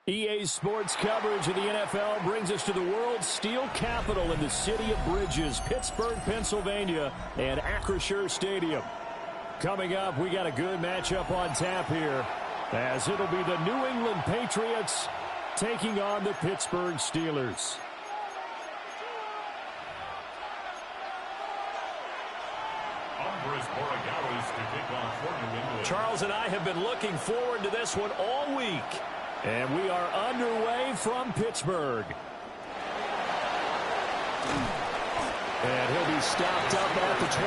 EA Sports coverage of the NFL brings us to the world's steel capital in the city of Bridges, Pittsburgh, Pennsylvania, and Acrisure Stadium. Coming up, we got a good matchup on tap here, as it'll be the New England Patriots taking on the Pittsburgh Steelers. Charles and I have been looking forward to this one all week. And we are underway from Pittsburgh. And he'll be stopped up at the 25.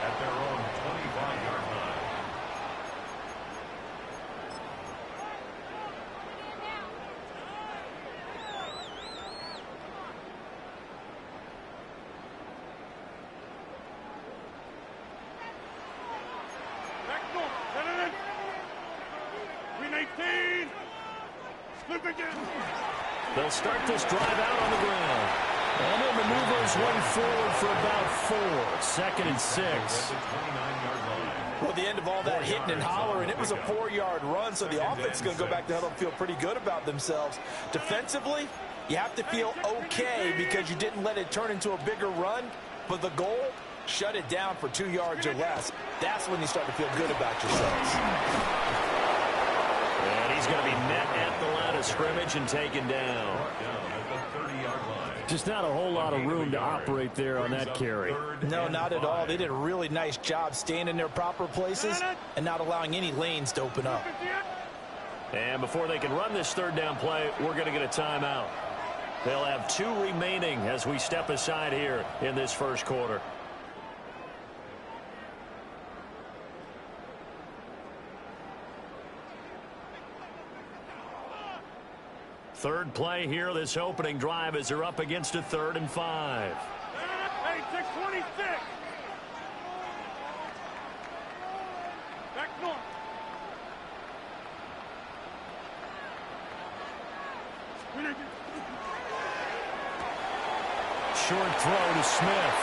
At their own 25-yard line. They'll start this drive out on the ground. And it maneuvers one forward for about 4. 2nd and 6. Well, the end of all that hitting and hollering, it was a 4-yard run, so the offense is going to go back to huddle and feel pretty good about themselves. Defensively, you have to feel okay because you didn't let it turn into a bigger run, but the goal, shut it down for 2 yards or less. That's when you start to feel good about yourselves. And he's going to be met at the line of scrimmage and taken down. Just not a whole lot of room to operate there on that carry. No, not at all. They did a really nice job staying in their proper places and not allowing any lanes to open up. And before they can run this 3rd down play, we're going to get a timeout. They'll have 2 remaining as we step aside here in this first quarter. Third play here, this opening drive, as they're up against a 3rd and 5. Hey, 626. Back north. Short throw to Smith.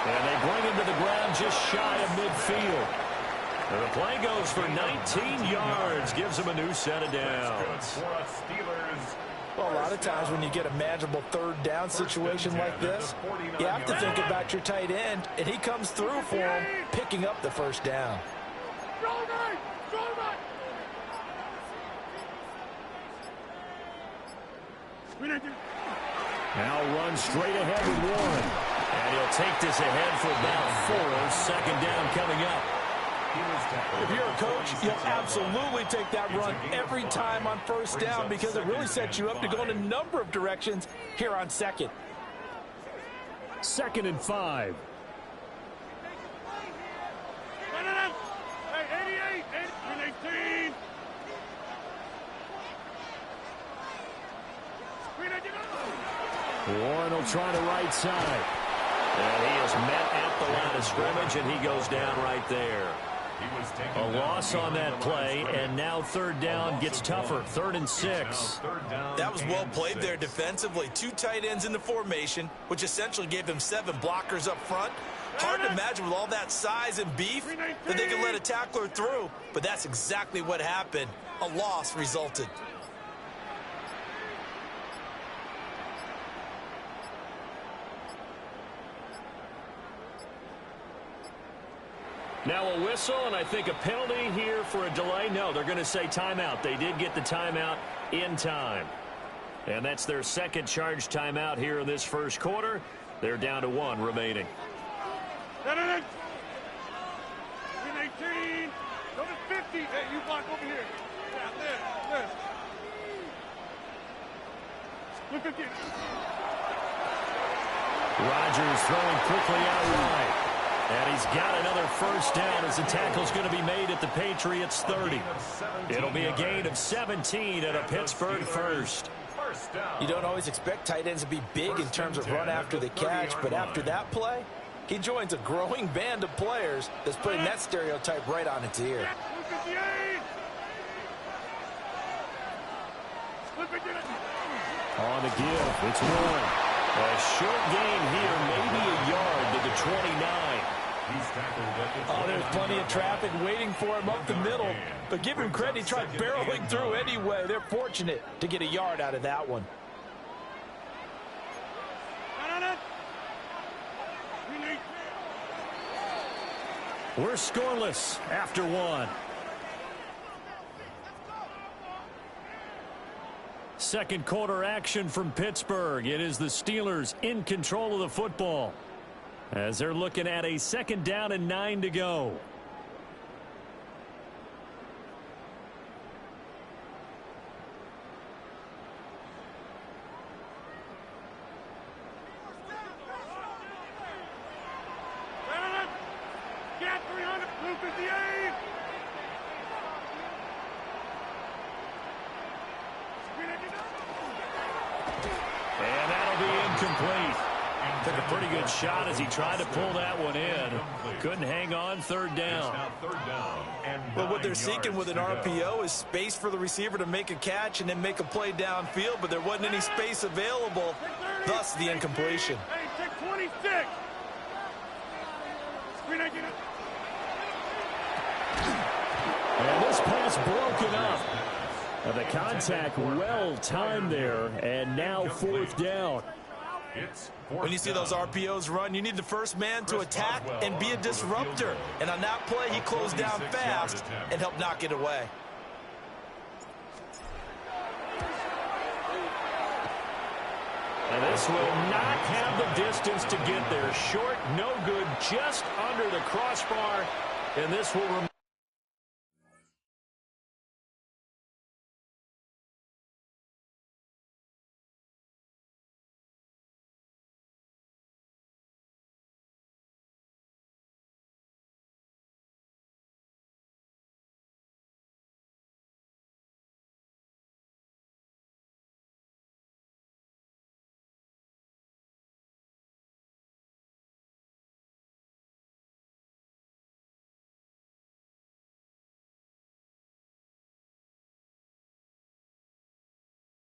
And they bring him to the ground just shy of midfield. And the play goes for 19 yards, gives him a new set of downs. Well, a lot of times when you get a manageable 3rd down situation like this, you have to think about your tight end, and he comes through for him, picking up the 1st down. Now run straight ahead with Warren. And he'll take this ahead for about 4. 2nd down coming up. If you're a coach, you'll absolutely take that run every time on 1st down because it really sets you up to go in a number of directions here on 2nd. 2nd and 5. Hey, 88, 18. Warren will try the right side. And he is met at the line of scrimmage, and he goes down right there. A loss on that play, and now 3rd down gets tougher. 3rd and 6. That was well played there defensively. 2 tight ends in the formation, which essentially gave them 7 blockers up front. Hard to imagine with all that size and beef that they could let a tackler through, but that's exactly what happened. A loss resulted. Now a whistle, and I think a penalty here for a delay. No, they're going to say timeout. They did get the timeout in time. And that's their 2nd charge timeout here in this first quarter. They're down to 1 remaining. 18. Go to 50. Hey, you block over here. Yeah, there. Look at you. Rodgers throwing quickly out wide. And he's got another 1st down as the tackle's going to be made at the Patriots' 30. It'll be a gain of 17 and a Pittsburgh 1st. You don't always expect tight ends to be big in terms of run after the catch, but after that play, he joins a growing band of players that's putting that stereotype right on its ear. On the give, it's Warren. A short gain here, maybe a yard to the 29. Oh, there's plenty of traffic waiting for him up the middle. But give him credit, he tried barreling through anyway. They're fortunate to get a yard out of that one. We're scoreless after one. Second quarter action from Pittsburgh. It is the Steelers in control of the football as they're looking at a 2nd down and 9 to go. Get 300, Blue 58. And that'll be incomplete. Took a pretty good shot as he tried to pull that one in. Couldn't hang on. 3rd down. Well, what they're seeking with an RPO is space for the receiver to make a catch and then make a play downfield, but there wasn't any space available, thus the incompletion. Hey, take 26. And this pass broken up. The contact well timed there, and now 4th down. When you see those RPOs run, you need the first man to attack and be a disruptor. And on that play, he closed down fast and helped knock it away. And this will not have the distance to get there. Short, no good, just under the crossbar. And this will remain.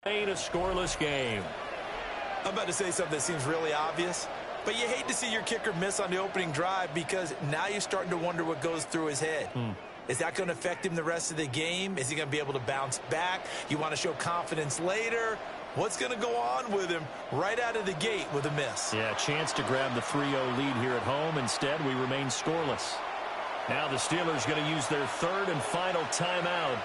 A scoreless game. I'm about to say something that seems really obvious, but you hate to see your kicker miss on the opening drive because now you're starting to wonder what goes through his head. Is that going to affect him the rest of the game? Is he going to be able to bounce back? You want to show confidence later? What's going to go on with him right out of the gate with a miss? Yeah, chance to grab the 3-0 lead here at home. Instead, we remain scoreless. Now the Steelers going to use their 3rd and final timeout.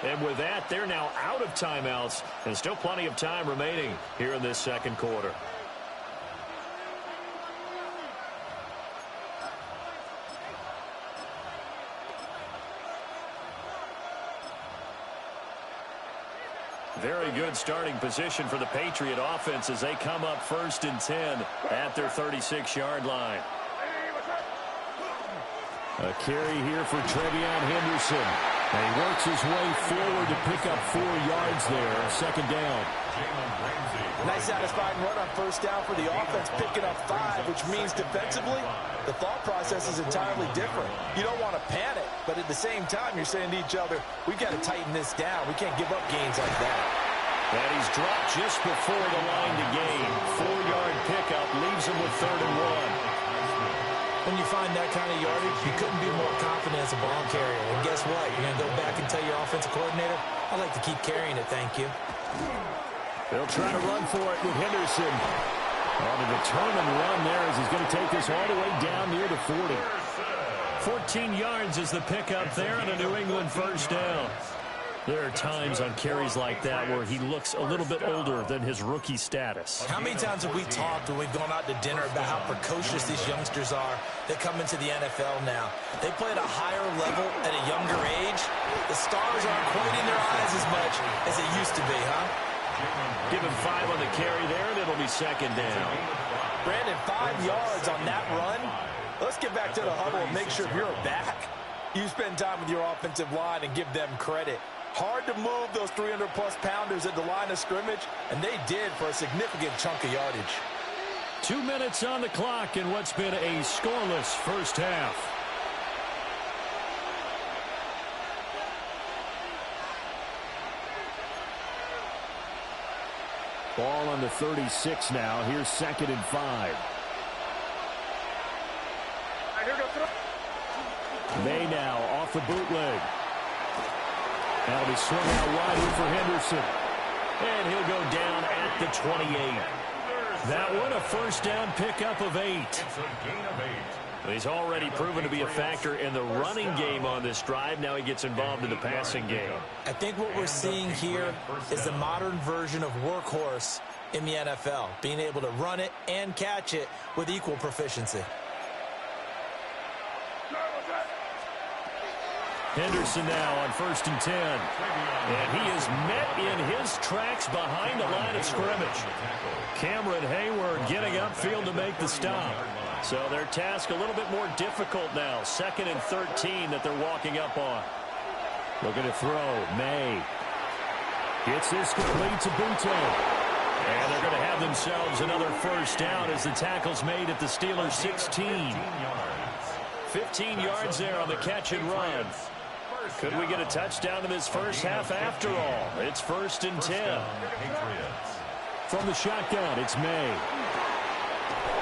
And with that, they're now out of timeouts, and still plenty of time remaining here in this 2nd quarter. Very good starting position for the Patriot offense as they come up 1st and 10 at their 36-yard line. A carry here for Trevion Henderson. And he works his way forward to pick up 4 yards there. 2nd down. Nice satisfying run on 1st down for the offense, picking up 5, which means defensively, the thought process is entirely different. You don't want to panic, but at the same time, you're saying to each other, we've got to tighten this down. We can't give up gains like that. And he's dropped just before the line to gain. 4-yard pickup leaves him with 3rd and 1. When you find that kind of yardage, you couldn't be more confident as a ball carrier. And guess what? You're going to go back and tell your offensive coordinator, I'd like to keep carrying it, thank you. They'll try to run for it with Henderson. On a determined run there as he's going to take this all the way down near the 40. 14 yards is the pickup there and a New England 1st down. There are times on carries like that where he looks a little bit older than his rookie status. How many times have we talked when we've gone out to dinner about how precocious these youngsters are that come into the NFL now? They play at a higher level at a younger age. The stars aren't quite in their eyes as much as it used to be, huh? Give him 5 on the carry there, and it'll be 2nd down. Brandon, 5 yards on that run. Let's get back to the huddle and make sure you're back. You spend time with your offensive line and give them credit. Hard to move those 300-plus pounders at the line of scrimmage, and they did for a significant chunk of yardage. 2 minutes on the clock in what's been a scoreless 1st half. Ball on the 36 now. Here's 2nd and 5. May now off the bootleg. That'll be swung out wide here for Henderson. And he'll go down at the 28. That one, a first down pickup of 8. It's a gain of 8. He's already proven to be a factor in the running game on this drive. Now he gets involved in the passing game. I think what we're seeing here is the modern version of workhorse in the NFL, being able to run it and catch it with equal proficiency. Henderson now on 1st and 10. And he is met in his tracks behind the line of scrimmage. Cameron Hayward getting upfield to make the stop. So their task a little bit more difficult now. 2nd and 13 that they're walking up on. Looking to throw. May. Gets this complete to Buto. And they're going to have themselves another first down as the tackle's made at the Steelers' 16. 15 yards there on the catch and run. Could we get a touchdown in this first half after all? It's 1st and 10. From the shotgun, it's May.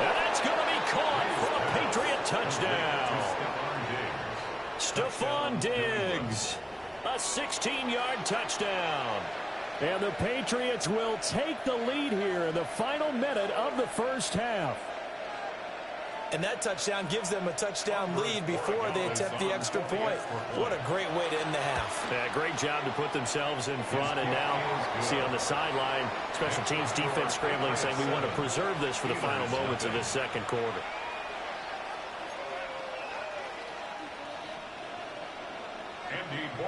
And that's going to be caught for a Patriot touchdown. Stephon Diggs, a 16-yard touchdown. And the Patriots will take the lead here in the final minute of the first half. And that touchdown gives them a touchdown lead before they attempt the extra point. What a great way to end the half. Yeah, great job to put themselves in front. And now, you see on the sideline, special teams defense scrambling, saying we want to preserve this for the final moments of this second quarter.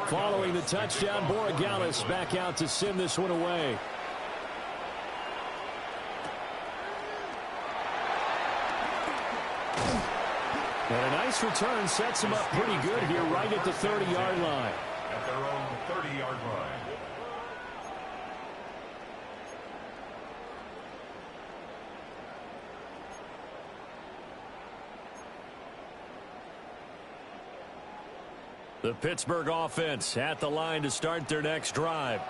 Following the touchdown, Borregales back out to send this one away. And a nice return sets him up pretty good here right at the 30-yard line. At their own 30-yard line. The Pittsburgh offense at the line to start their next drive.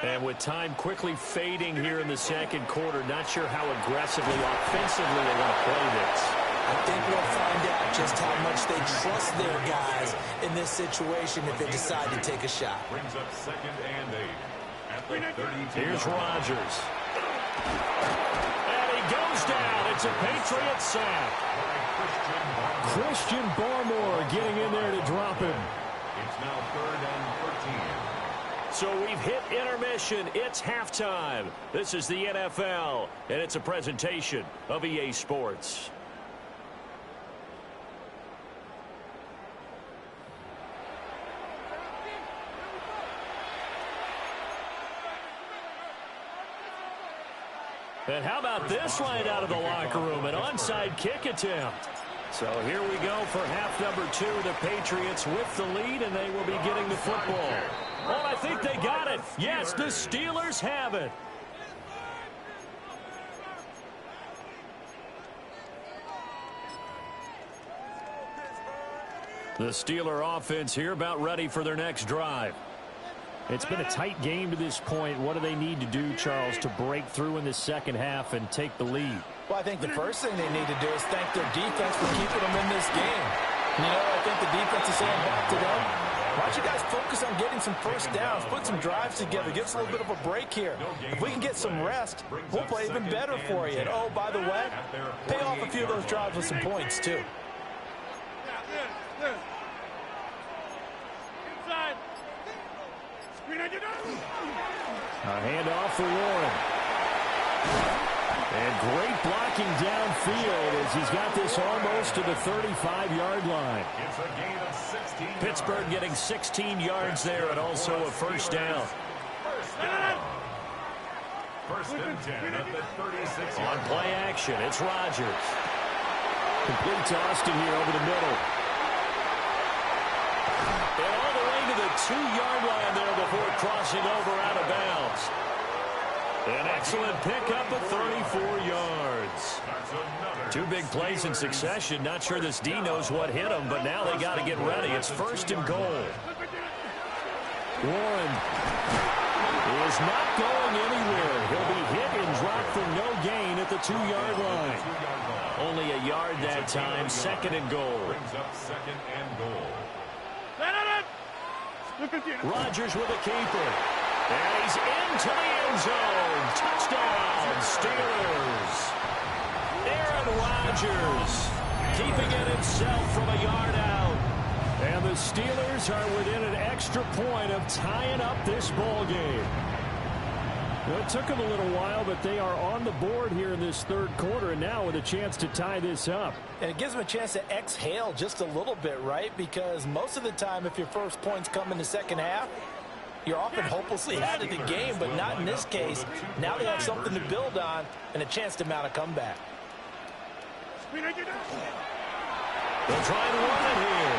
And with time quickly fading here in the second quarter, not sure how aggressively, offensively they want to play this. I think we'll find out just how much they trust their guys in this situation if they decide to take a shot. Brings up 2nd and 8. At the 32. Here's Rodgers. And he goes down. It's a Patriot sack. Christian Barmore getting in there to drop him. It's now 3rd and 13. So we've hit intermission. It's halftime. This is the NFL, and it's a presentation of EA Sports. And how about this right out of the locker room? An onside kick attempt. So here we go for half number 2. The Patriots with the lead, and they will be getting the football. Oh, I think they got it. Yes, the Steelers have it. The Steeler offense here about ready for their next drive. It's been a tight game to this point. What do they need to do, Charles, to break through in the second half and take the lead? Well, I think the first thing they need to do is thank their defense for keeping them in this game. You know, I think the defense is saying back to them, why don't you guys focus on getting some first downs, put some drives together, give us a little bit of a break here. If we can get some rest, we'll play even better for you. And, oh, by the way, pay off a few of those drives with some points, too. Inside. A handoff for Warren. And great blocking downfield as he's got this almost to the 35-yard line. It's a gain of 16. Pittsburgh getting 16 yards there and also a first down. First and 10 at the 36. On play action, it's Rodgers. Complete to Austin here over the middle. And all the way to the 2-yard line there before crossing over out of bounds. An excellent pickup of 34 yards. 2 big plays in succession. Not sure this D knows what hit him, but now they got to get ready. It's 1st and goal. Warren is not going anywhere. He'll be hit in clock for no gain at the 2-yard line. Only a yard that time, 2nd and goal. Brings up 2nd and goal. Rodgers with a keeper. And he's into the end zone. Touchdown, Steelers. Aaron Rodgers keeping it himself from a yard out. And the Steelers are within an extra point of tying up this ball game. Well, it took them a little while, but they are on the board here in this 3rd quarter, and now with a chance to tie this up. And it gives them a chance to exhale just a little bit, right? Because most of the time, if your first points come in the second half, you're often hopelessly out of the game, but not in this case. Now they have something to build on and a chance to mount a comeback. They'll try and run it here.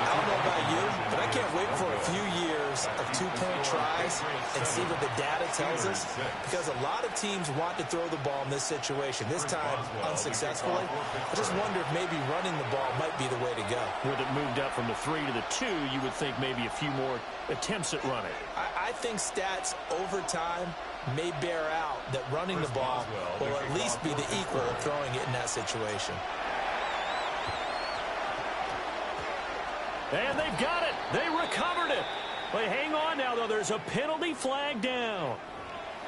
I don't know about you, but I can't wait for a few years of 2-point tries and see what the data tells us, because a lot of teams want to throw the ball in this situation, this time unsuccessfully. I just wonder if maybe running the ball might be the way to go. With it moved up from the 3 to the 2, you would think maybe a few more attempts at running. I think stats over time may bear out that running the ball will at least be the equal of throwing it in that situation. And they've got it. They recovered it. But hang on now, though. There's a penalty flag down.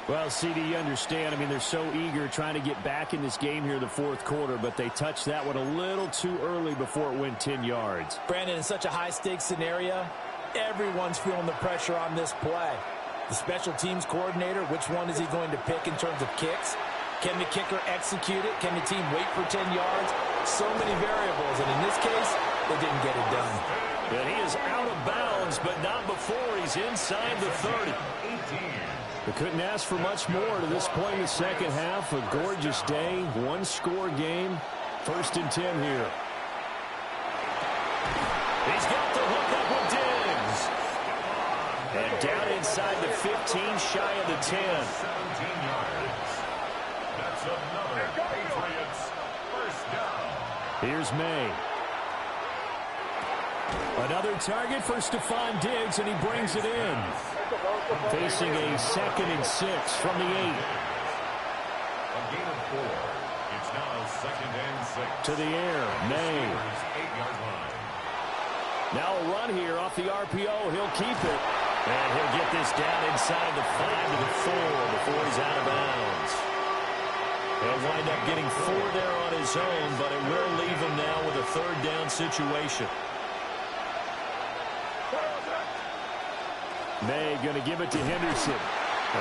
Well, CD, you understand. I mean, they're so eager trying to get back in this game here in the 4th quarter, but they touched that one a little too early before it went 10 yards. Brandon, in such a high-stakes scenario, everyone's feeling the pressure on this play. The special teams coordinator, which one is he going to pick in terms of kicks? Can the kicker execute it? Can the team wait for 10 yards? So many variables, and in this case, they didn't get it done. And he is out of bounds, but not before he's inside the 30. They couldn't ask for much more to this point in the second half. A gorgeous day, one-score game. 1st and 10 here. He's got the hook up with Diggs. And down inside the 15, shy of the 10. 17 yards. That's another Patriots first down. Here's May. Another target for Stephon Diggs, and he brings it in. Facing a 2nd and 6 from the 8. A gain of 4. It's now 2nd and 6. To the air, May. 8-yard line. Now a run here off the RPO. He'll keep it. And he'll get this down inside the 5 to the 4 before he's out of bounds. He'll wind up getting 4 there on his own, but it will leave him now with a 3rd down situation. May going to give it to Henderson.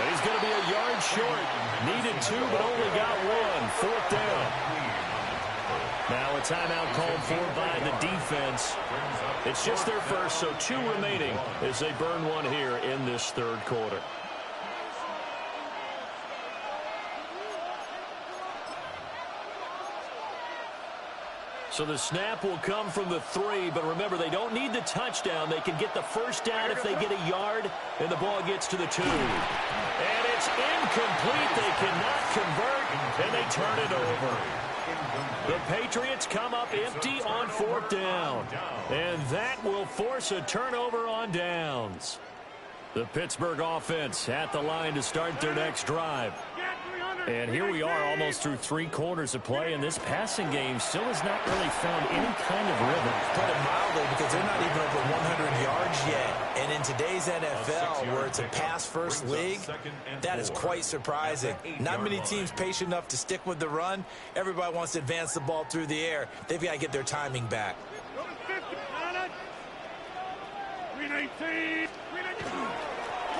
He's going to be a yard short. Needed 2, but only got 1. 4th down. Now a timeout called for by the defense. It's just their first, so 2 remaining as they burn 1 here in this 3rd quarter. So the snap will come from the 3, but remember, they don't need the touchdown. They can get the 1st down if they get a yard, and the ball gets to the 2. And it's incomplete. They cannot convert, and they turn it over. The Patriots come up empty on 4th down, and that will force a turnover on downs. The Pittsburgh offense at the line to start their next drive. And here we are almost through 3 quarters of play, and this passing game still has not really found any kind of rhythm. Put it mildly, because they're not even over 100 yards yet. And in today's NFL, where it's a pass-first league, that is quite surprising. Not many teams patient enough to stick with the run. Everybody wants to advance the ball through the air. They've got to get their timing back.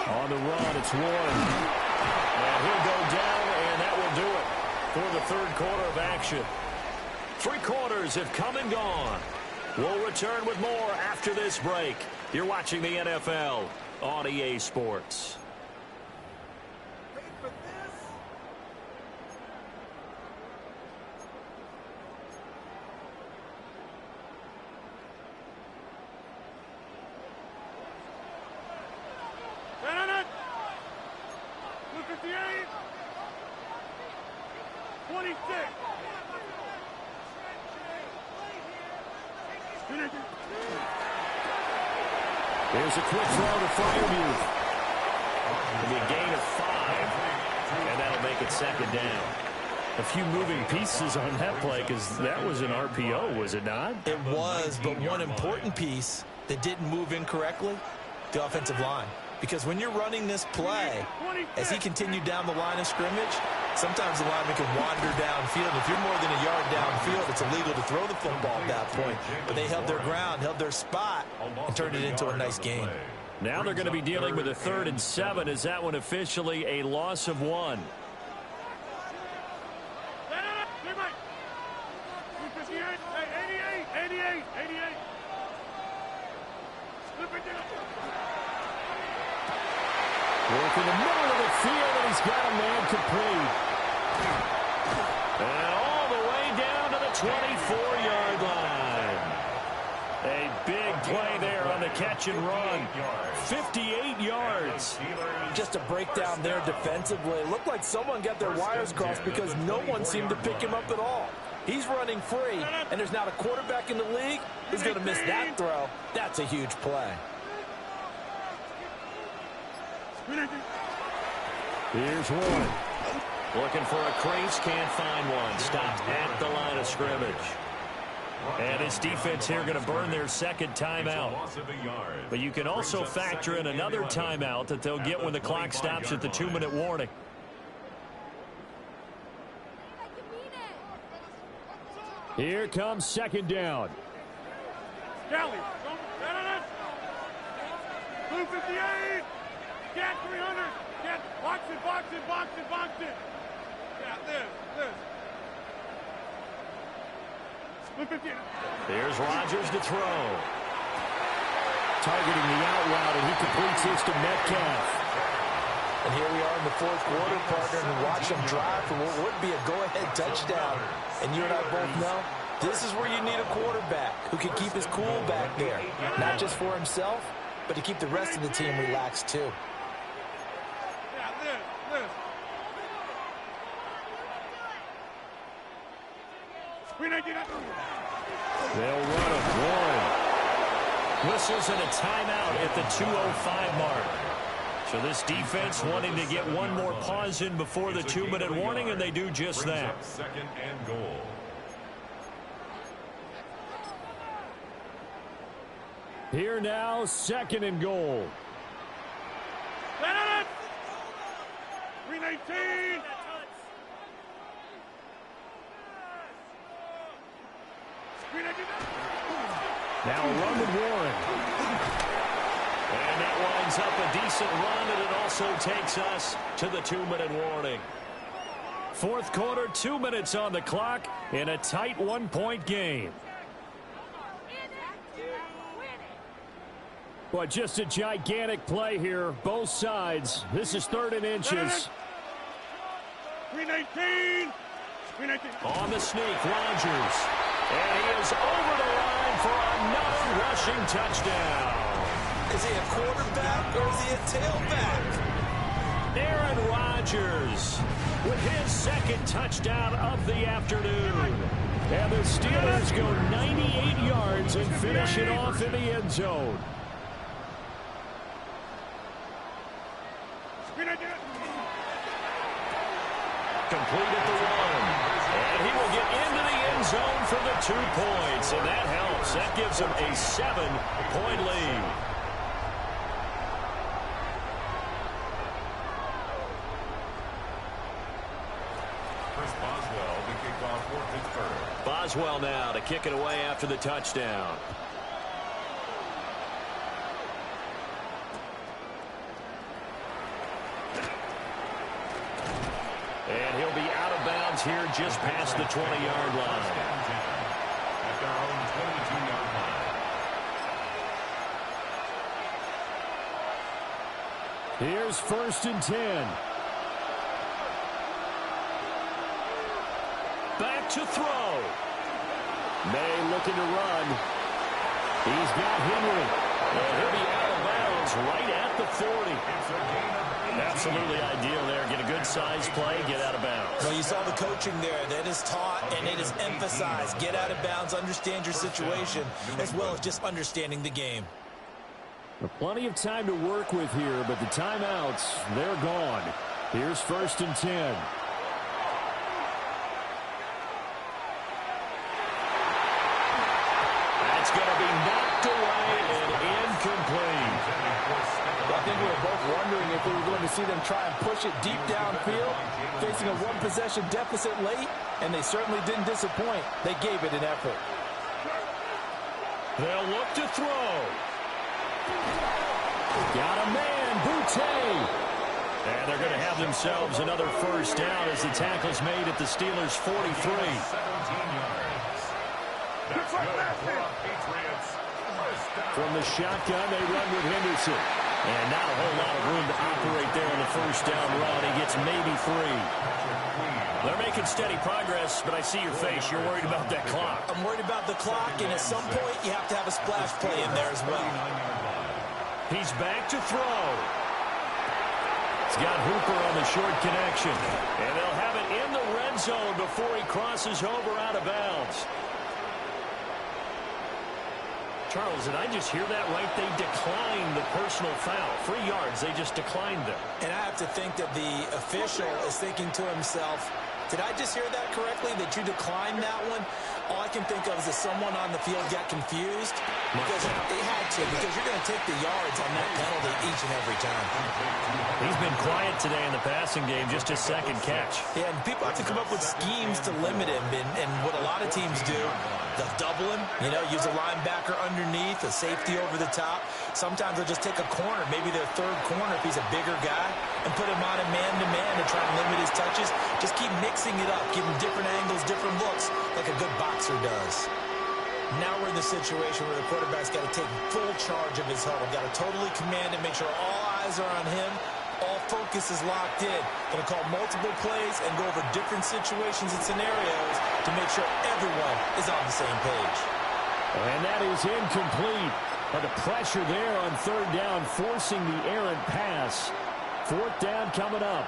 On the run, it's Warren. And he'll go down, and that will do it for the 3rd quarter of action. 3 quarters have come and gone. We'll return with more after this break. You're watching the NFL on EA Sports. There's a quick throw to Freiermuth. It'll be a gain of 5. And that'll make it second down. A few moving pieces on that play because that was an RPO, was it not? It was, but one important piece that didn't move incorrectly, the offensive line. Because when you're running this play, as he continued down the line of scrimmage, sometimes the lineman can wander downfield. If you're more than a yard downfield, it's illegal to throw the football at that point. But they held their ground, held their spot, and turned it into a nice game. Now they're going to be dealing with a 3rd and 7. Is that one officially a loss of 1? Work in the middle of the field, and he's got a man complete. And all the way down to the 24-yard line. A big play there on the catch and run. 58 yards. Just a breakdown there defensively. It looked like someone got their wires crossed because no one seemed to pick him up at all. He's running free, and there's not a quarterback in the league who's going to miss that throw. That's a huge play. Here's one. Looking for a crease, can't find one. Stopped at the line of scrimmage. And his defense here going to burn their second timeout. But you can also factor in another timeout that they'll get when the clock stops at the 2-minute warning. Here comes second down. Kelly, 258. Get 300. Get box it, box it, box it, box it. Yeah, this. 258. Here's Rodgers to throw. Targeting the out route, and he completes this to Metcalf. And here we are in the 4th quarter, partner, and watch him drive for what would be a go-ahead touchdown. And you and I both know this is where you need a quarterback who can keep his cool back there. Not just for himself, but to keep the rest of the team relaxed too. They'll run a 1. Whistles and a timeout at the 2:05 mark. So this defense wanting to get one more pause in before the 2-minute warning, and they do just that. 2nd and goal. Here now, 2nd and goal. 319. Now run with Warren. And that winds up a decent run, and it also takes us to the 2-minute warning. 4th quarter, 2 minutes on the clock in a tight 1-point game. But just a gigantic play here, both sides. This is 3rd and inches. 319. On the sneak, Rodgers. And he is over the line for another rushing touchdown. Is he a quarterback or is he a tailback? Aaron Rodgers with his 2nd touchdown of the afternoon. And the Steelers go 98 yards and finish it off in the end zone. Complete at the 1. And he will get into the end zone for the 2 points. And that helps. That gives him a 7-point lead. Boswell to kick off for Pittsburgh. Boswell now to kick it away after the touchdown. And he'll be out of bounds here just past the 20-yard line. At their own 22-yard line. Here's 1st and 10. Back to throw. May looking to run. He's got Henry. And he'll be out of bounds right at the 40. Absolutely ideal there. Get a good size play, get out of bounds. Well, you saw the coaching there. That is taught and it is emphasized. Get out of bounds, understand your situation, as well as just understanding the game. Plenty of time to work with here, but the timeouts, they're gone. Here's 1st and 10. That's going to be knocked away and incomplete. I think we were both wondering if we were going to see them try and push it deep downfield, facing a one-possession deficit late, and they certainly didn't disappoint. They gave it an effort. They'll look to throw. Got a man, Boutte. And they're going to have themselves another 1st down as the tackle's made at the Steelers' 43. 17 yards. That's good for the Patriots. From the shotgun, they run with Henderson. And not a whole lot of room to operate there on the 1st down run. He gets maybe 3. They're making steady progress, but I see your face. You're worried about that clock. I'm worried about the clock, and at some point, you have to have a splash play in there as well. He's back to throw. He's got Hooper on the short connection. And they'll have it in the red zone before he crosses over out of bounds. Charles, did I just hear that right? They declined the personal foul. 3 yards, they just declined them. And I have to think that the official is thinking to himself, did I just hear that correctly, that you declined that one? All I can think of is that someone on the field got confused because they had to, because you're going to take the yards on that penalty each and every time. He's been quiet today in the passing game, just his 2nd catch. Yeah, and people have to come up with schemes to limit him, and what a lot of teams do, they'll double him, use a linebacker underneath, a safety over the top. Sometimes they'll just take a corner, maybe their 3rd corner if he's a bigger guy, and put him on a man-to-man to try and limit his touches. Just keep mixing it up, give him different angles, different looks, like a good boxer does. Now we're in the situation where the quarterback's got to take full charge of his huddle, got to totally command it, make sure all eyes are on him, all focus is locked in. Going to call multiple plays and go over different situations and scenarios to make sure everyone is on the same page. And that is incomplete. But the pressure there on 3rd down, forcing the errant pass. 4th down coming up.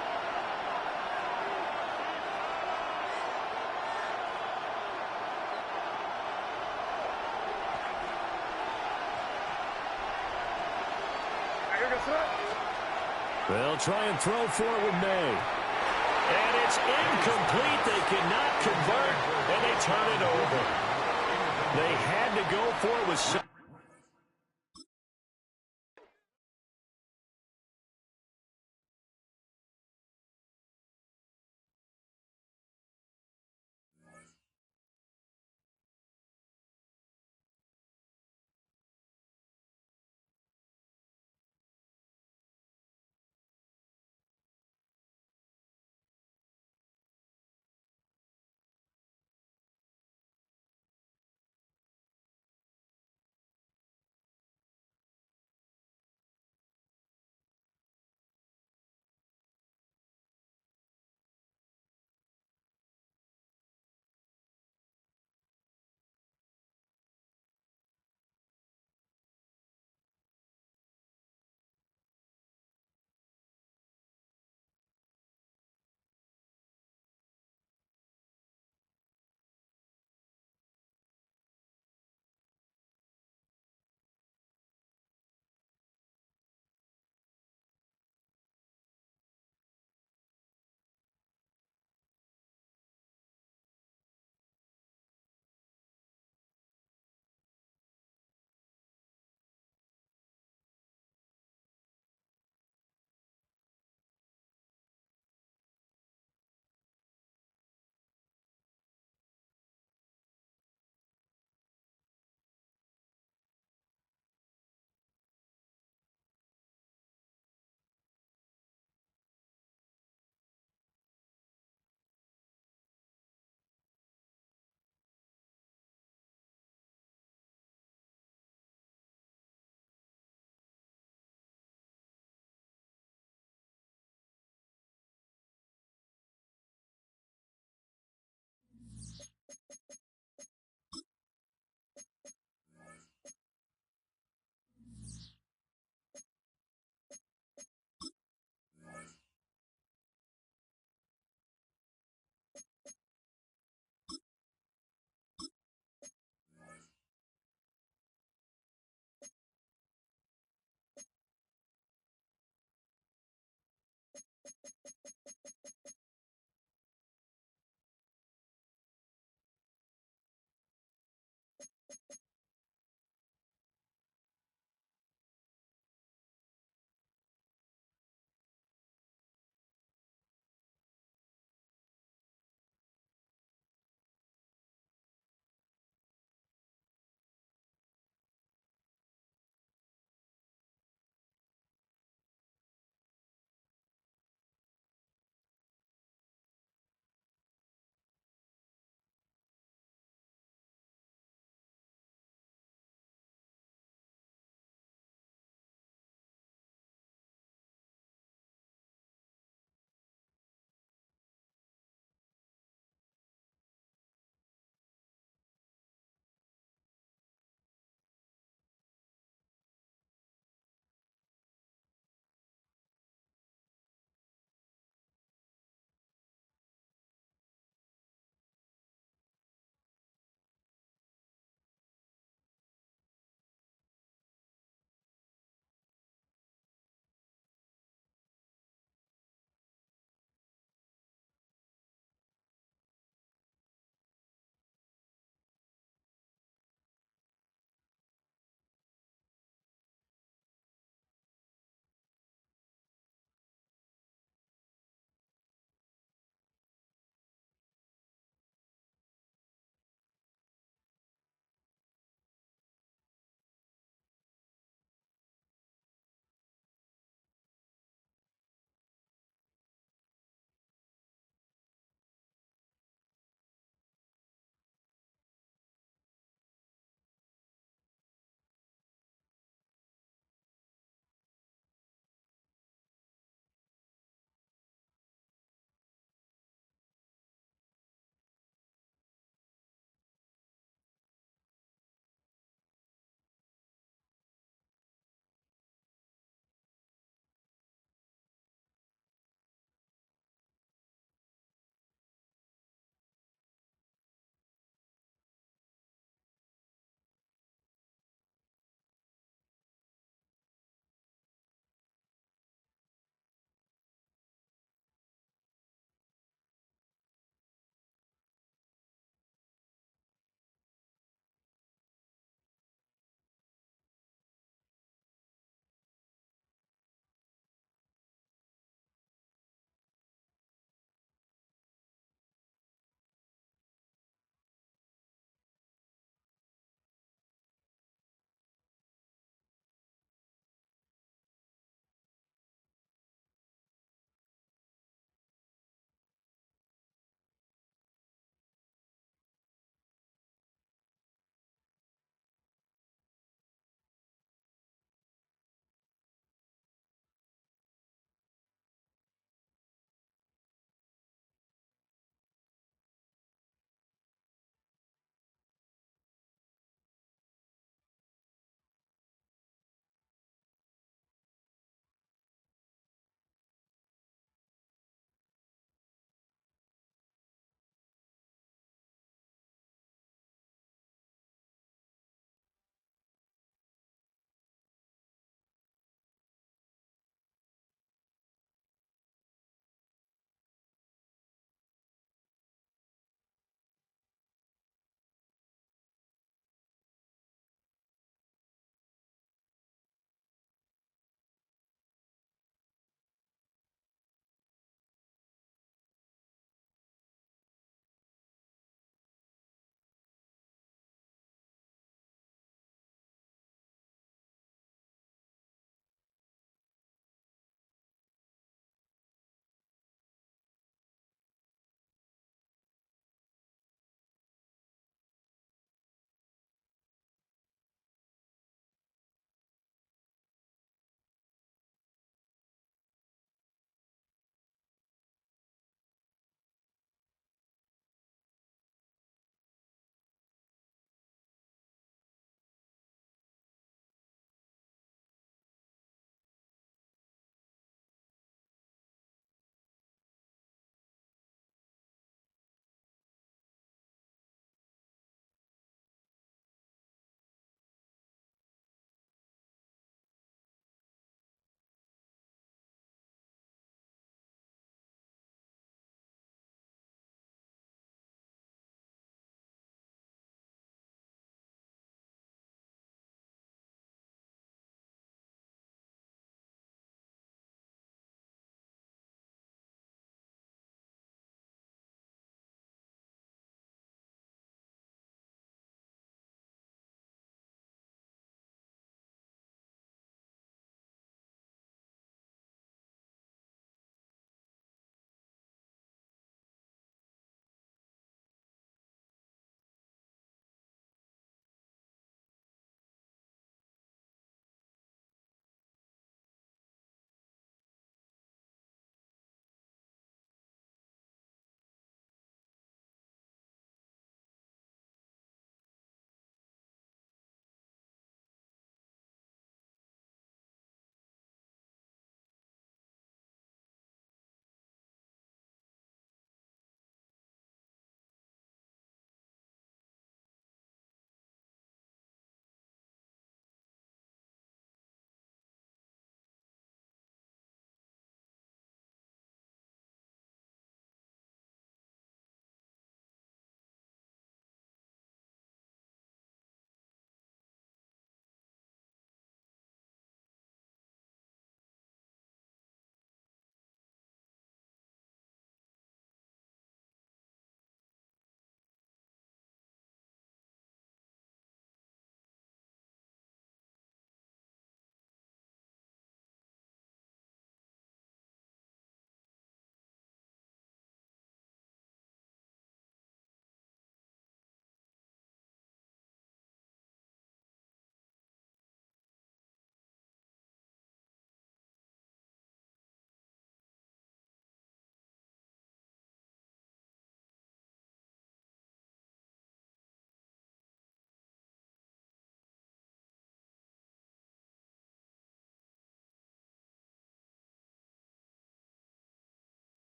They'll try and throw for it with May. And it's incomplete. They cannot convert, and they turn it over. They had to go for it with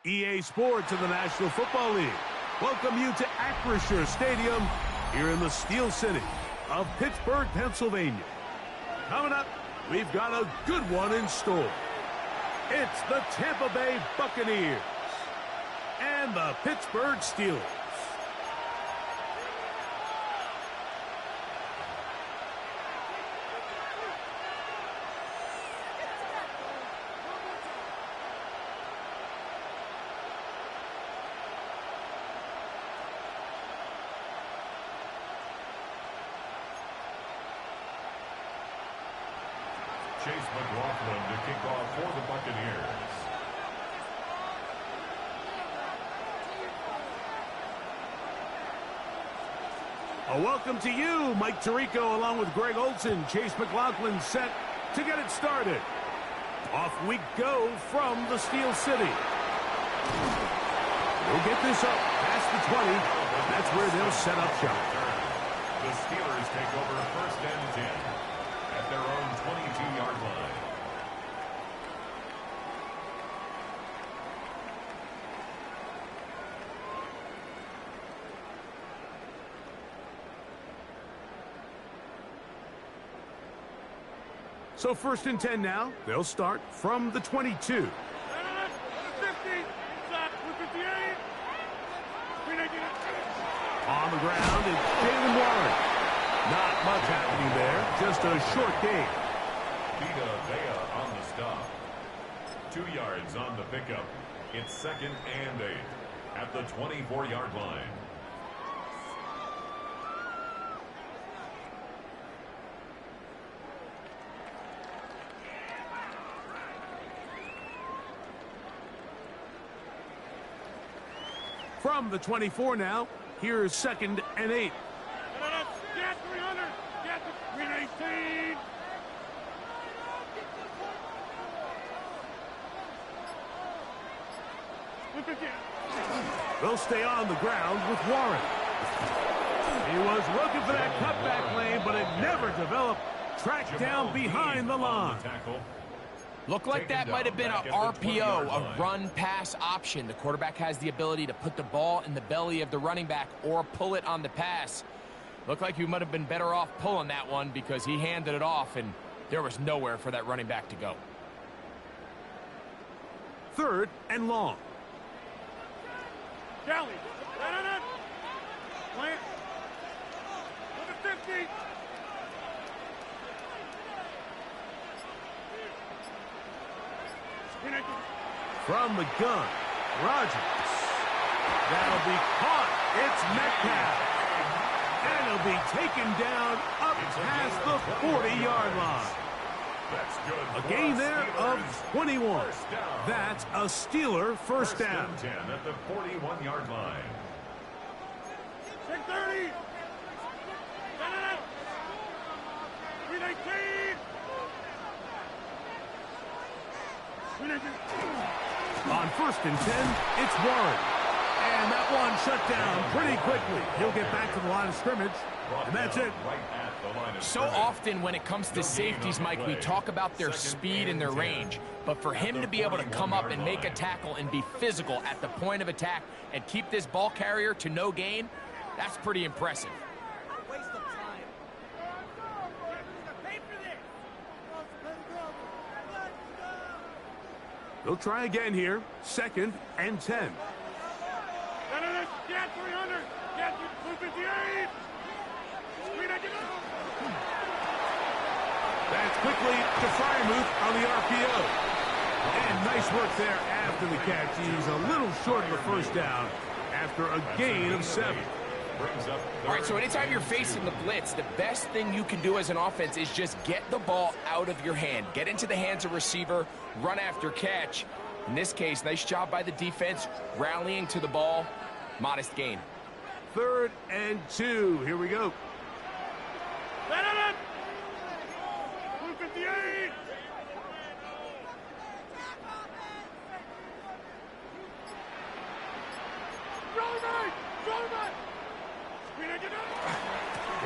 EA Sports of the National Football League welcome you to Acrisure Stadium here in the Steel City of Pittsburgh, Pennsylvania. Coming up, we've got a good one in store. It's the Tampa Bay Buccaneers and the Pittsburgh Steelers. Chase McLaughlin to kick off for the Buccaneers. A welcome to you, Mike Tirico, along with Greg Olson. Chase McLaughlin set to get it started. Off we go from the Steel City. We'll get this up past the 20. That's where they'll set up shop. The Steelers take over first and 10 at their own 22-yard line. So first and 10 now. They'll start from the 22. 50, inside, 58. On the ground is Jalen Warren. Not much happening there. Just a short gain. Peazy da Bo on the stop. 2 yards on the pickup. It's second and 8 at the 24-yard line. From the 24 now, here's second and 8. Get 300. Get 318. They'll stay on the ground with Warren. He was looking for that cutback lane, but it never developed. Tracked down behind the line. Looked like that might have been a RPO, a run-pass option. The quarterback has the ability to put the ball in the belly of the running back or pull it on the pass. Looked like he might have been better off pulling that one because he handed it off, and there was nowhere for that running back to go. Third and long. Kelly, Plant. Number 50. From the gun, Rodgers. That'll be caught. It's Metcalf. And he'll be taken down up past the 40-yard line. That's good. A gain there of 21. That's a Steeler first down. 10 at the 41-yard line. 630. 319. On first and 10, it's Warren. And that one shut down pretty quickly. He'll get back to the line of scrimmage, and that's it. So often when it comes to safeties, Mike, we talk about their speed and their range. But for him to be able to come up and make a tackle and be physical at the point of attack and keep this ball carrier to no gain, that's pretty impressive. They'll try again here. Second and 10. Get 300. Get 258. That's quickly to Fryermuth on the RPO. And nice work there after the catch. He's a little short of the first down after a gain of 7. All right, so anytime you're facing the blitz, the best thing you can do as an offense is just get the ball out of your hand. Get into the hands of receiver, run after catch. In this case, nice job by the defense, rallying to the ball. Modest gain. Third and 2. Here we go. 258.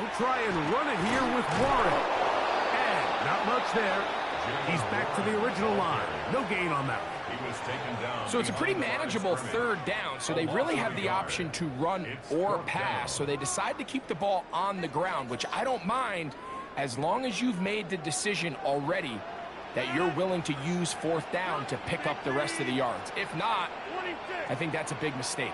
We'll try and run it here with Warren. And not much there. He's back to the original line. No gain on that. He was taken down. So it's a pretty manageable third down, so they really have the option to run or pass. So they decide to keep the ball on the ground, which I don't mind as long as you've made the decision already that you're willing to use fourth down to pick up the rest of the yards. If not, I think that's a big mistake.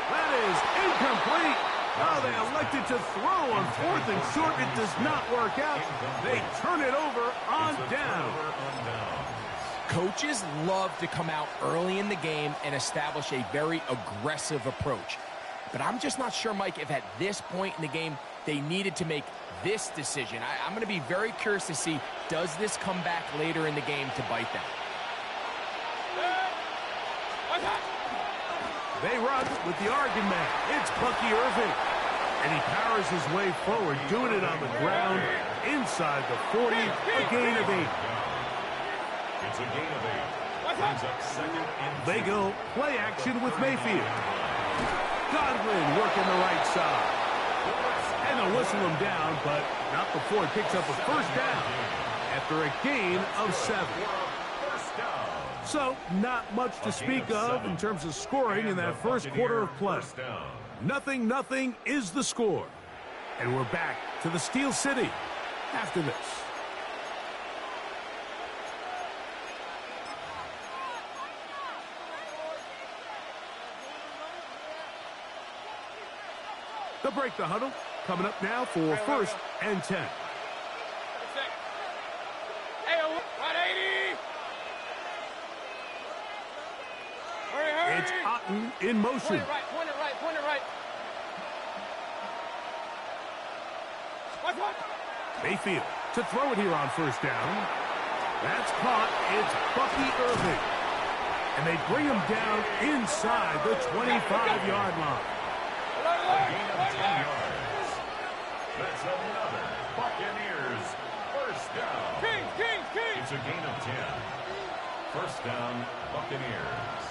That is incomplete. Oh, they elected to throw on 4th and short. It does not work out. They turn it over on down. Coaches love to come out early in the game and establish a very aggressive approach. But I'm just not sure, Mike, if at this point in the game they needed to make this decision. I'm going to be very curious to see, does this come back later in the game to bite them? They run with the Oregon man. It's Bucky Irving. And he powers his way forward, doing it on the ground inside the 40, a gain of 8. It's a gain of 8. Brings up second and They go play action with Mayfield. Godwin working the right side. And they'll whistle him down, but not before he picks up a first down after a gain of 7. So, not much to speak of in terms of scoring in that first quarter of play. 0-0 is the score. And we're back to the Steel City after this. They'll break the huddle. Coming up now for 1st and 10. It's Otten in motion. Point it right. Mayfield to throw it here on 1st down. That's caught. It's Bucky Irving. And they bring him down inside the 25-yard line. A gain of 10 yards. That's another Buccaneers first down. King. It's a gain of 10. First down, Buccaneers.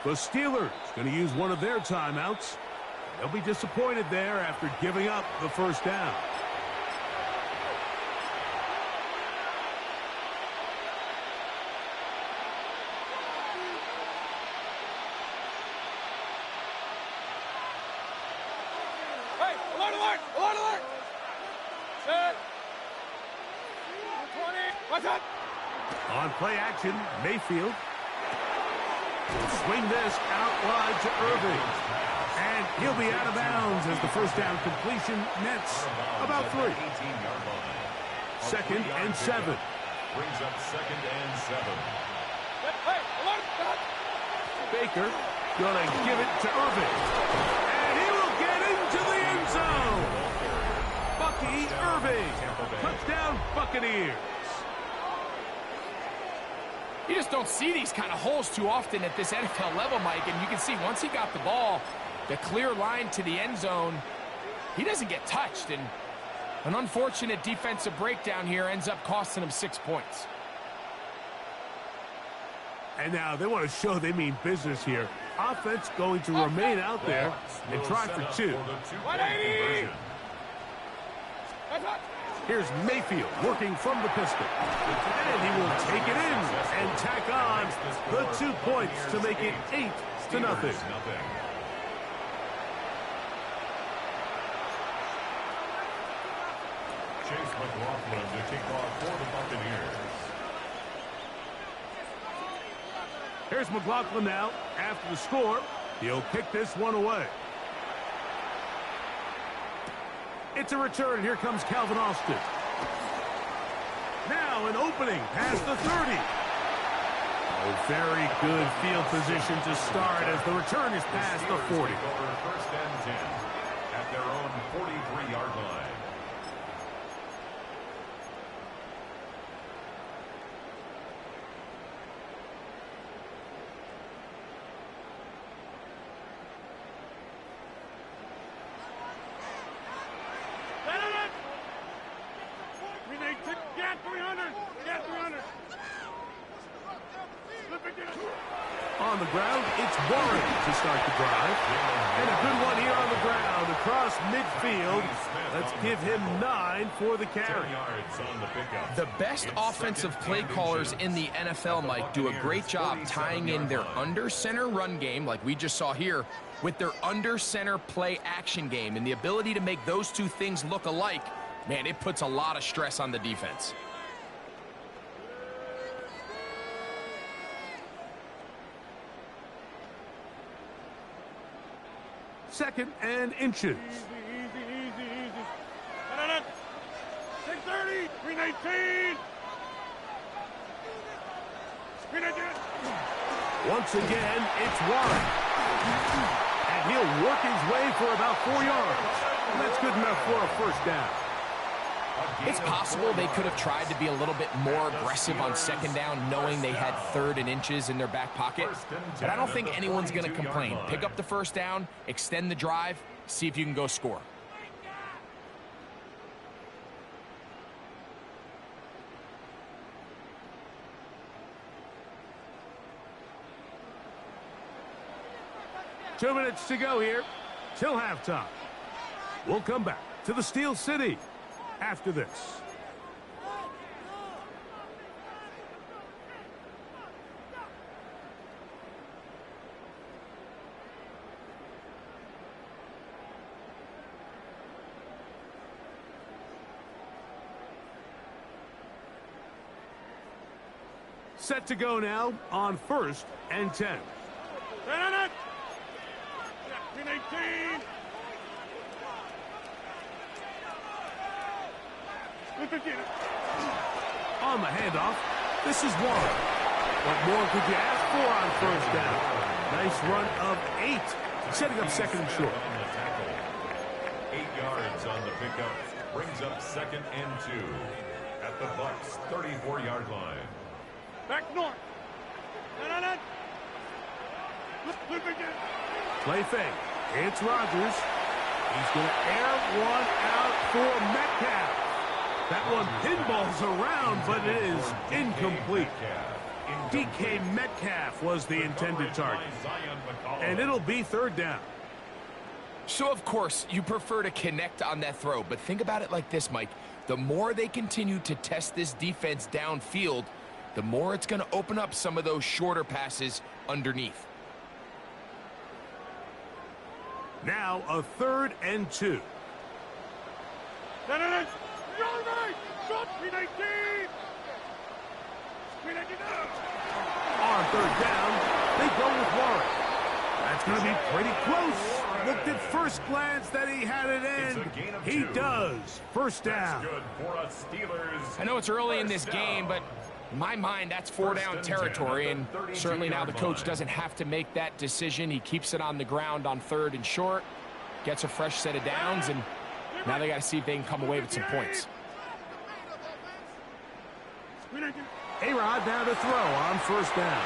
The Steelers going to use one of their timeouts. They'll be disappointed there after giving up the first down. Hey, alert! Set. 20. Watch out! On play action, Mayfield will swing this out wide to Irving. And he'll be out of bounds as the first down completion nets about 3. 18-yard line. 2nd and 7. Brings up 2nd and 7. Hey, alert! Baker gonna give it to Irving. And he will get into the end zone. Bucky Irving. Touchdown Buccaneers. You just don't see these kind of holes too often at this NFL level, Mike. And you can see once he got the ball, the clear line to the end zone, he doesn't get touched. And an unfortunate defensive breakdown here ends up costing him 6 points. And now they want to show they mean business here. Offense going to remain out there and try for 2. 180! Here's Mayfield working from the pistol. And he will take it in and tack on the 2 points to make it 8-0. Chase McLaughlin to kick off for the Buccaneers. Here's McLaughlin now. After the score, he'll kick this one away. It's a return. Here comes Calvin Austin. Now an opening past the 30. Oh, very good field position to start as the return is past the 40. First and 10 at their own 43-yard line. On on the ground. It's Warren to start the drive. And a good one here on the ground across midfield. Let's give him 9 for the carry. The best offensive play callers in the NFL, Mike, do a great job tying in their under-center run game, like we just saw here, with their under-center play action game. And the ability to make those two things look alike, man, it puts a lot of stress on the defense. Second and inches. Easy. 630, 319. Once again, it's Warren. And he'll work his way for about 4 yards. And that's good enough for a first down. It's possible they could have tried to be a little bit more aggressive on second down, knowing they had 3rd and inches in their back pocket. But I don't think anyone's going to complain. Pick up the first down, extend the drive, see if you can go score. Two minutes to go here till halftime. We'll come back to the Steel City after this. Set to go now on 1st and 10. 319. On the handoff, this is Warren. What more could you ask for on first down? Nice run of 8, setting up 2nd and short. 8 yards on the pickup brings up 2nd and 2 at the Bucs' 34-yard line. Back north. Play fake. It's Rodgers. He's going to air one out for Metcalf. That one pinballs around, but it is incomplete. DK Metcalf was the intended target. And it'll be 3rd down. So, of course, you prefer to connect on that throw, but think about it like this, Mike. The more they continue to test this defense downfield, the more it's going to open up some of those shorter passes underneath. Now a 3rd and 2. On 3rd down, they go with Warren. That's going to be pretty close. Looked at first glance that he had it in. He does. First down. I know it's early in this game, but in my mind, that's 4-down territory, and certainly now the coach doesn't have to make that decision. He keeps it on the ground on 3rd and short, gets a fresh set of downs, and now they got to see if they can come away with some points. A-Rod now to throw on first down.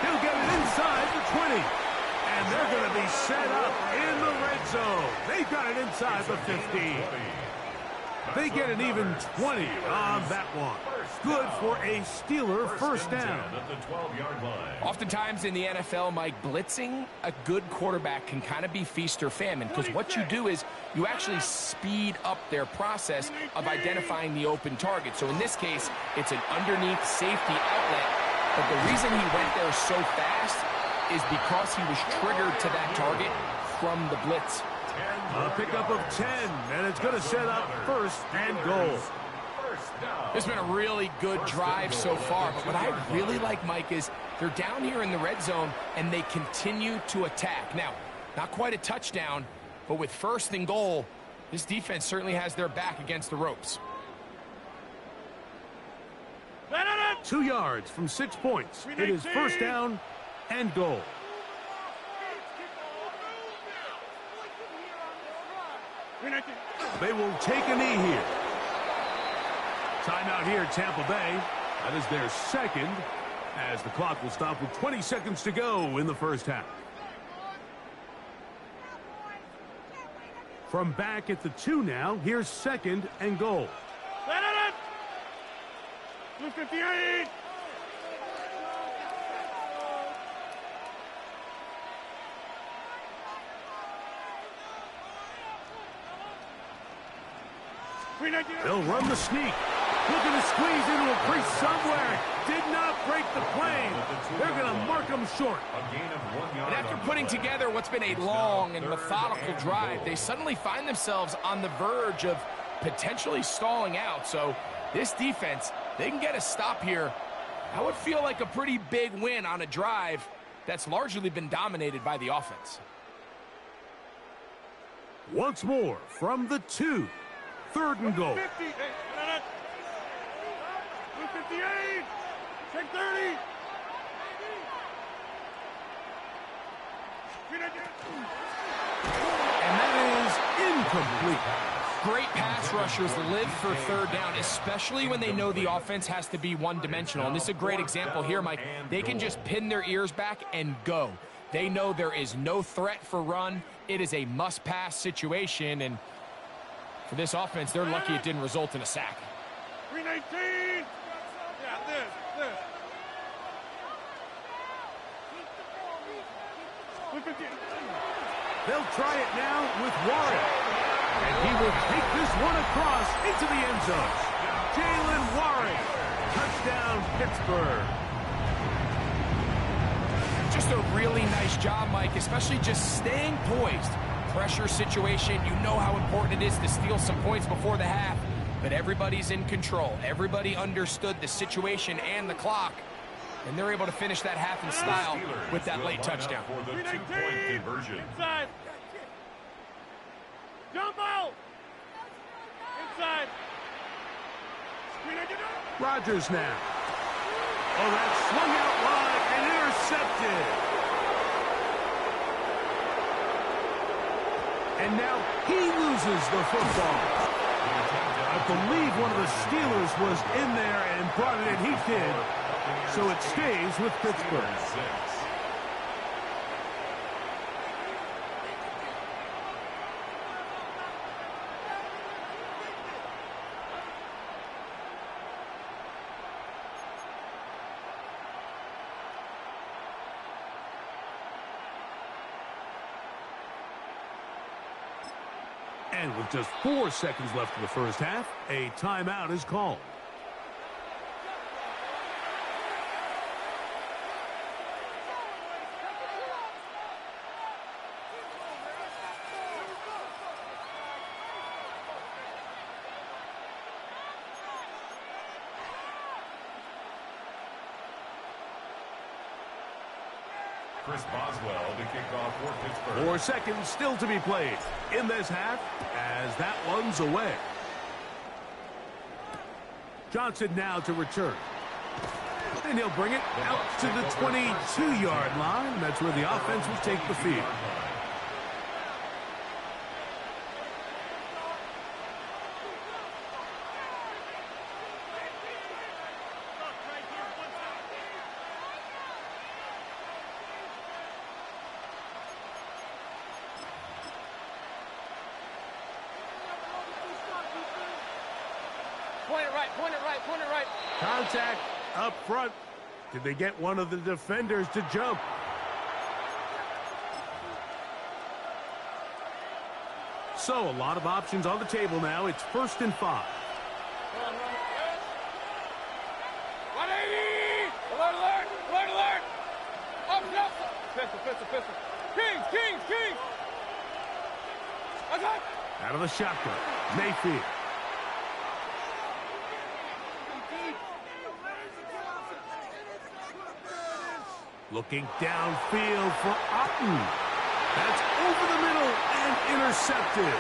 He'll get it inside the 20. And they're going to be set up in the red zone. They've got it inside the 15. They get an even 20 on that one. Good for a Steeler first down. Oftentimes in the NFL, Mike, blitzing a good quarterback can kind of be feast or famine, because what you do is you actually speed up their process of identifying the open target. So in this case, it's an underneath safety outlet, but the reason he went there so fast is because he was triggered to that target from the blitz. A pickup of 10, and it's going to set up 1st and goal. It's been a really good drive so far, but what I really like, Mike, is they're down here in the red zone, and they continue to attack. Now, not quite a touchdown, but with 1st and goal, this defense certainly has their back against the ropes. 2 yards from 6 points. It is 1st down and goal. They will take a knee here. Timeout here, Tampa Bay. That is their 2nd, as the clock will stop with 20 seconds to go in the first half. From back at the 2 now, here's 2nd and goal. 258. They'll run the sneak. Looking to squeeze into a crease somewhere. Did not break the plane. They're going to mark them short. And after putting together what's been a long and methodical drive, they suddenly find themselves on the verge of potentially stalling out. So this defense, they can get a stop here. That would feel like a pretty big win on a drive that's largely been dominated by the offense. Once more from the 2. 3rd and goal. 58. Take 30. And that is incomplete. Great pass rushers live for 3rd down, especially when they know the offense has to be one-dimensional. And this is a great example here, Mike. They can just pin their ears back and go. They know there is no threat for run. It is a must-pass situation, and for this offense, they're lucky it didn't result in a sack. 319. Yeah, this. 150. They'll try it now with Warren. And he will take this one across into the end zone. Jalen Warren. Touchdown, Pittsburgh. Just a really nice job, Mike, especially just staying poised. Pressure situation, you know how important it is to steal some points before the half, but everybody's in control. Everybody understood the situation and the clock, and they're able to finish that half in style with that late touchdown. For the 2-point conversion. Inside. Jump out. Inside. Rodgers now. Oh, that swung out wide and intercepted. And now he loses the football. I believe one of the Steelers was in there and brought it in. He did. So it stays with Pittsburgh. And with just 4 seconds left in the first half, a timeout is called. Chris Boswell to kick off for Pittsburgh. 4 seconds still to be played in this half as that one's away. Johnson now to return. And he'll bring it out to the 22-yard line. That's where the offense will take the field. Point it right. Contact up front. Did they get one of the defenders to jump? So a lot of options on the table now. It's 1st and 5. 180! Alert! Up! Pistol! Kings! Out of the shotgun. Mayfield. Looking downfield for Otten. That's over the middle and intercepted.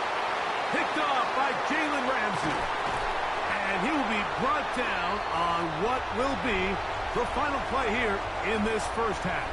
Picked off by Jalen Ramsey. And he will be brought down on what will be the final play here in this first half.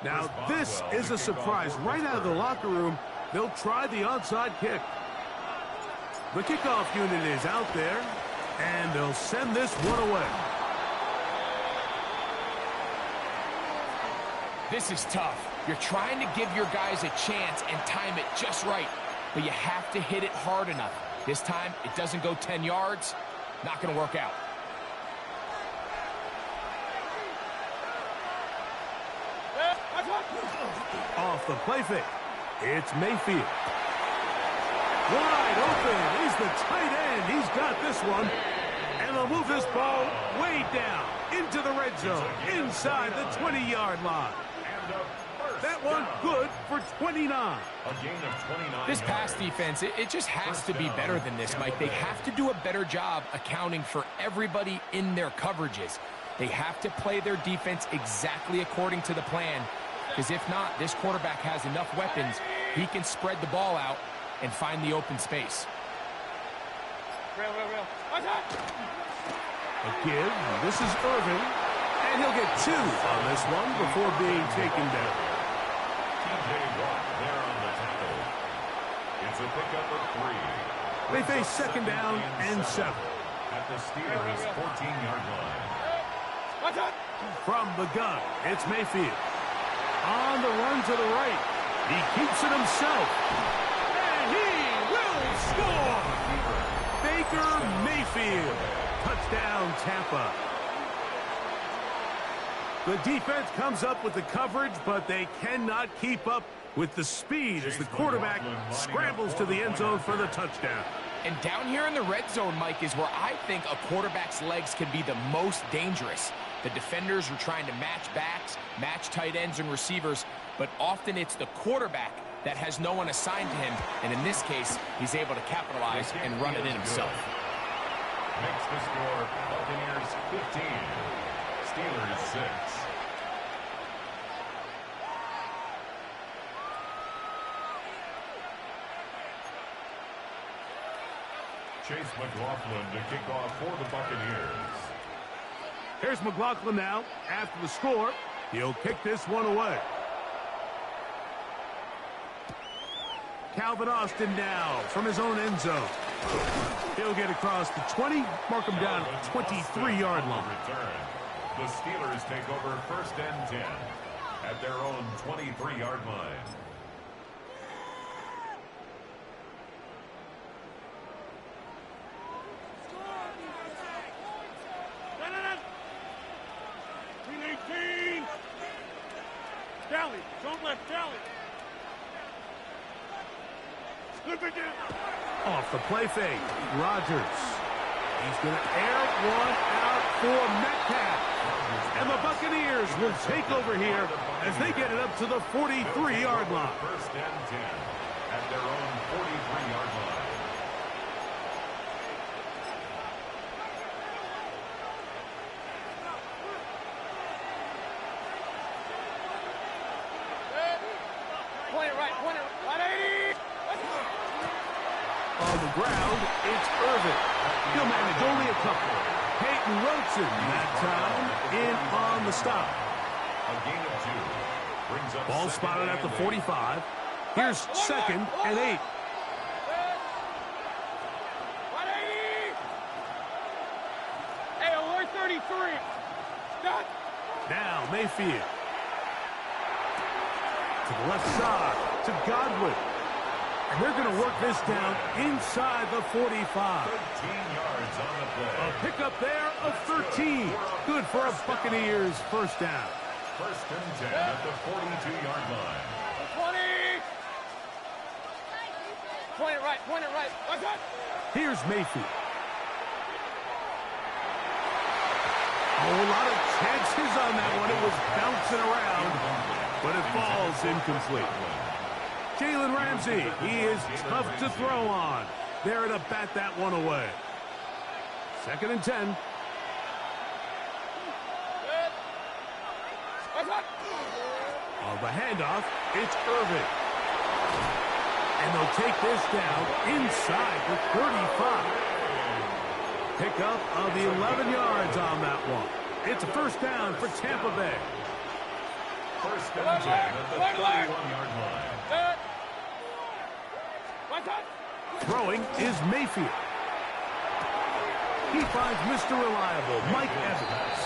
Now, this is a surprise. Right out of the locker room, they'll try the onside kick. The kickoff unit is out there, and they'll send this one away. This is tough. You're trying to give your guys a chance and time it just right, but you have to hit it hard enough. This time, it doesn't go 10 yards. Not going to work out. Off the play fake, it's Mayfield. Wide open, he's the tight end. He's got this one. And they'll move this ball way down into the red zone, inside the 20-yard line. That one good for 29. A gain of 29. This pass defense, it just has to be better than this, Mike. They have to do a better job accounting for everybody in their coverages. They have to play their defense exactly according to the plan, because if not, this quarterback has enough weapons. He can spread the ball out and find the open space. A give. This is Irvin. And he'll get 2 on this one before being taken down. TJ Watt there on the tackle. It's a pickup of 3. They face second down and 7. At the Steelers' 14-yard line. From the gun, it's Mayfield. On the run to the right. He keeps it himself. And he will score! Baker Mayfield. Touchdown, Tampa. The defense comes up with the coverage, but they cannot keep up with the speed as the quarterback scrambles to the end zone for the touchdown. And down here in the red zone, Mike, is where I think a quarterback's legs can be the most dangerous. The defenders are trying to match backs, match tight ends and receivers, but often it's the quarterback that has no one assigned to him, and in this case, he's able to capitalize and run it in himself. Makes the score Buccaneers 15, Steelers 6. Chase McLaughlin to kick off for the Buccaneers. Here's McLaughlin now. After the score, he'll kick this one away. Calvin Austin now from his own end zone. He'll get across the 20, mark him down at the 23-yard line. The Steelers take over 1st and 10 at their own 23-yard line. Dally, don't let Dally. Slip it in. Off the play fake, Rodgers. He's going to air one out for Metcalf. And the Buccaneers will take over here as they get it up to the 43-yard line. 1st and 10 at their own 43-yard line. On the ground, it's Irvin. He'll manage only a couple. Peyton Rosen that time in on the stop. A gain of 2 brings up Ball spotted at the 45. Here's 2nd and 8. Hey, alert 33. Stop. Now Mayfield. To the left side, to Godwin. And they're going to work this down inside the 45. 13 yards on the play. A pickup there of 13. Good for a Buccaneers first down. 1st and 10 at the 42-yard line. 20. Point it right, point it right. What's that? Here's Mayfield. A whole lot of chances on that one. It was bouncing around, but it falls incomplete. Jalen Ramsey, he is tough to throw on. There to bat that one away. 2nd and 10. On the handoff, it's Irvin. And they'll take this down inside the 35. Pickup of the 11 yards on that one. It's a first down for Tampa Bay. First and 10 at the 31-yard line. Throwing is Mayfield. He finds Mr. Reliable, Mike Evans.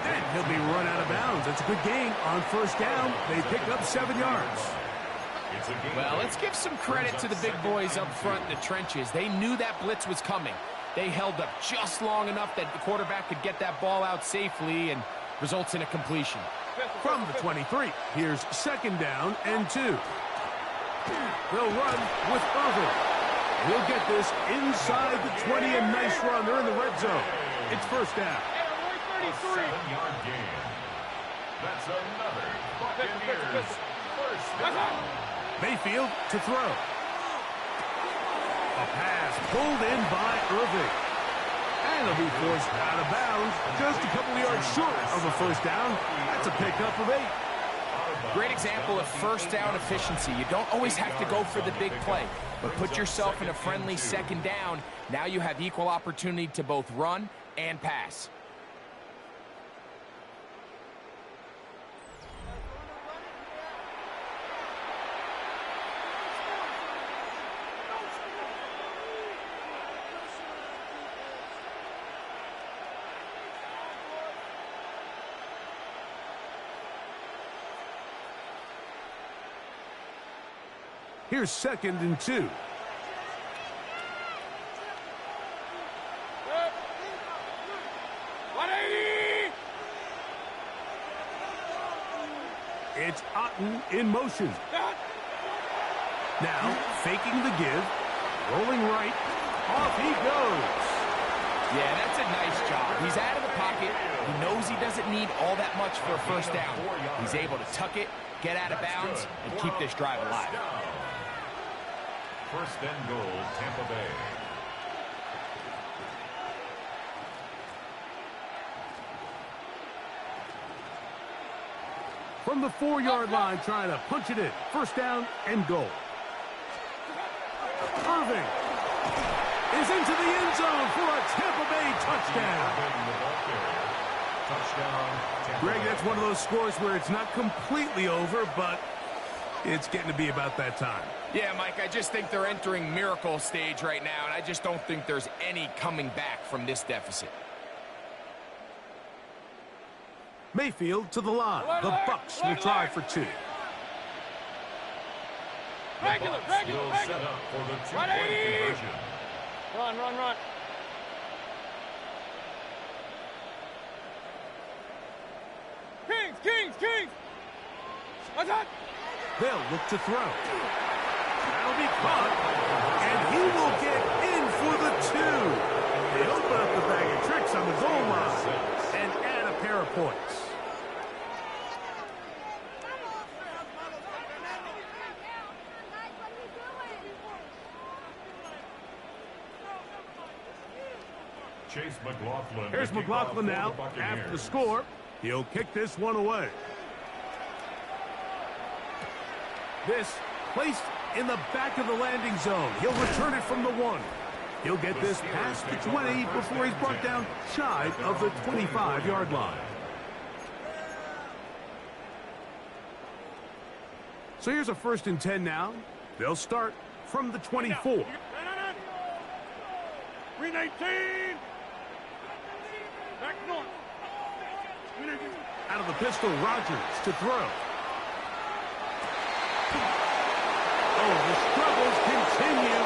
And he'll be run out of bounds. It's a good gain on first down. They pick up 7 yards. Well, let's give some credit to the big boys up front in the trenches. They knew that blitz was coming. They held up just long enough that the quarterback could get that ball out safely and results in a completion. From the 23, here's second down and 2. They'll run with Irvin. He'll get this inside the 20, a nice run. They're in the red zone. It's first down. A 7-yard gain. That's another Buccaneers first down. Mayfield to throw. A pass pulled in by Irving. And he'll be forced out of bounds. Just a couple of yards short of a first down. That's a pickup of 8. Great example of first down efficiency. You don't always have to go for the big play, but put yourself in a friendly second down. Now you have equal opportunity to both run and pass. Here's second and 2. It's Otten in motion. Now, faking the give, rolling right, off he goes. Yeah, that's a nice job. He's out of the pocket. He knows he doesn't need all that much for a first down. He's able to tuck it, get out of bounds, and keep this drive alive. First and goal, Tampa Bay. From the 4-yard line, trying to punch it in. First down and goal. Irving is into the end zone for a Tampa Bay touchdown. Greg, that's one of those scores where it's not completely over, but it's getting to be about that time. Yeah, Mike, I just think they're entering miracle stage right now, and I just don't think there's any coming back from this deficit. Mayfield to the line. The Bucs will try for 2. Regular. Set up for the 2-point conversion. Run. Kings. What's that? They'll look to throw. That'll be caught, and he will get in for the 2. They open up the bag of tricks on the goal line and add a pair of points. Chase McLaughlin. Here's McLaughlin now after the score. He'll kick this one away. This placed in the back of the landing zone. He'll return it from the 1. He'll get this past the 20 before he's brought down shy of the 25-yard line. So here's a first and 10 now. They'll start from the 24. Green 18. Back north. Out of the pistol, Rodgers to throw. Oh, the struggles continue